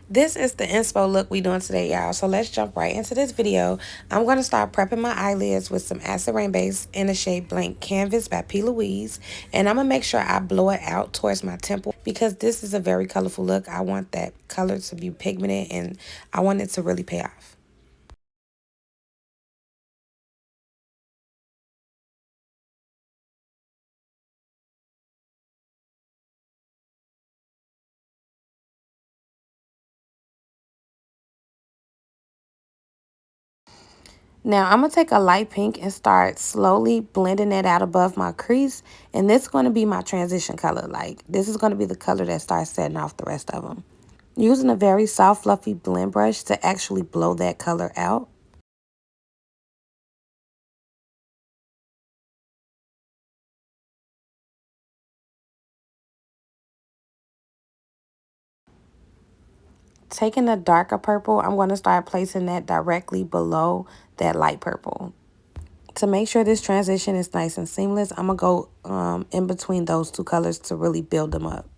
This is the inspo look we doing today, y'all. So let's jump right into this video. I'm going to start prepping my eyelids with some acid rain base in the shade Blank Canvas by P. Louise. And I'm going to make sure I blow it out towards my temple because this is a very colorful look. I want that color to be pigmented and I want it to really pay off. Now I'm going to take a light pink and start slowly blending it out above my crease. And this is going to be my transition color. Like this is going to be the color that starts setting off the rest of them. Using a very soft, fluffy blend brush to actually blow that color out. Taking a darker purple, I'm going to start placing that directly below that light purple. To make sure this transition is nice and seamless, I'm going to go in between those two colors to really build them up.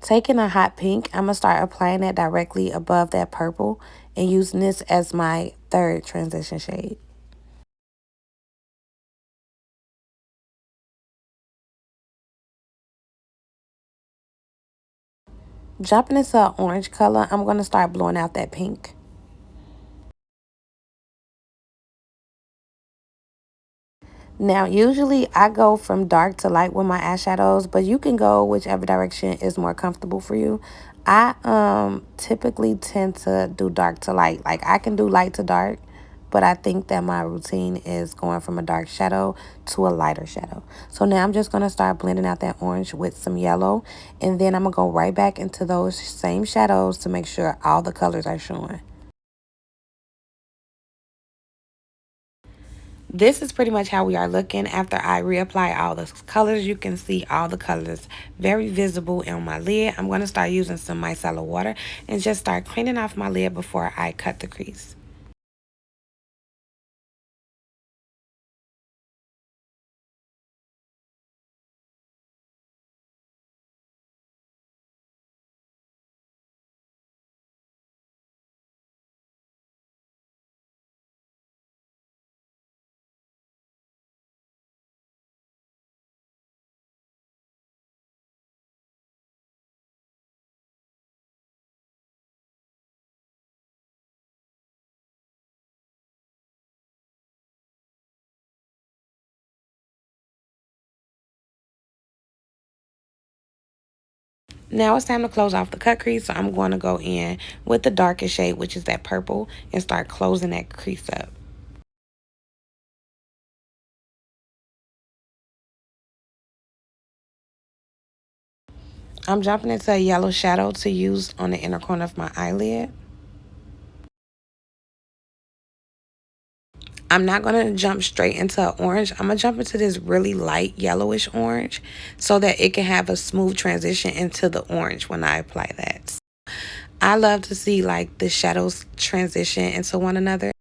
Taking a hot pink, I'm going to start applying that directly above that purple and using this as my third transition shade. Jumping into an orange color, I'm going to start blowing out that pink. Now, usually I go from dark to light with my eyeshadows, but you can go whichever direction is more comfortable for you. I typically tend to do dark to light. Like I can do light to dark, but I think that my routine is going from a dark shadow to a lighter shadow. So now I'm just going to start blending out that orange with some yellow, and then I'm going to go right back into those same shadows to make sure all the colors are showing. This is pretty much how we are looking after I reapply all the colors. You can see all the colors very visible on my lid. I'm going to start using some micellar water and just start cleaning off my lid before I cut the crease. Now it's time to close off the cut crease, so I'm going to go in with the darkest shade, which is that purple, and start closing that crease up. I'm jumping into a yellow shadow to use on the inner corner of my eyelid. I'm not going to jump straight into an orange. I'm going to jump into this really light yellowish orange so that it can have a smooth transition into the orange when I apply that. I love to see like the shadows transition into one another.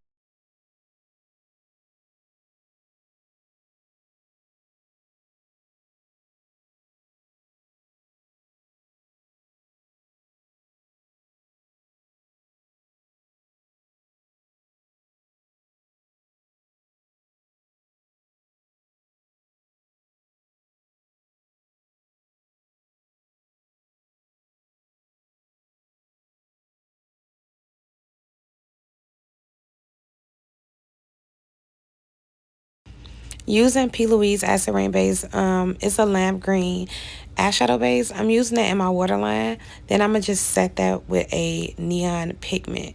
Using P. Louise Acid Rain Base, it's a lamp green eyeshadow base. I'm using it in my waterline. Then I'm going to just set that with a neon pigment.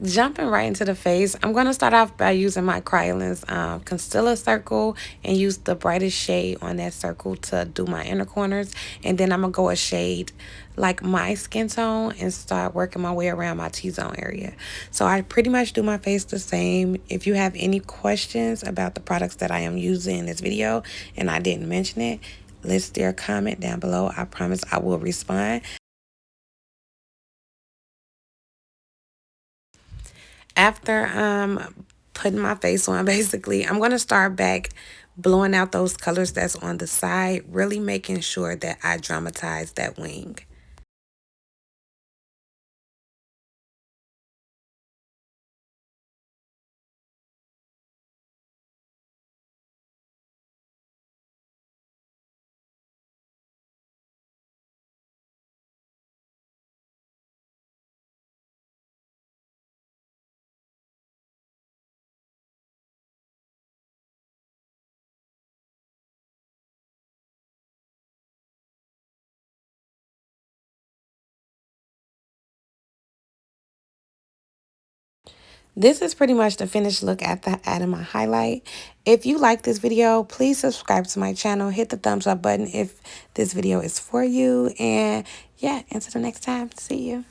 Jumping right into the face, I'm going to start off by using my Cryolens concealer circle and use the brightest shade on that circle to do my inner corners. And then I'm going to go a shade like my skin tone and start working my way around my T-zone area. So I pretty much do my face the same. If you have any questions about the products that I am using in this video and I didn't mention it, list their comment down below. I promise I will respond. After putting my face on, basically, I'm going to start back blowing out those colors that's on the side, really making sure that I dramatize that wing. This is pretty much the finished look at the adding my highlight. If you like this video, please subscribe to my channel. Hit the thumbs up button if this video is for you. And yeah, until the next time, see you.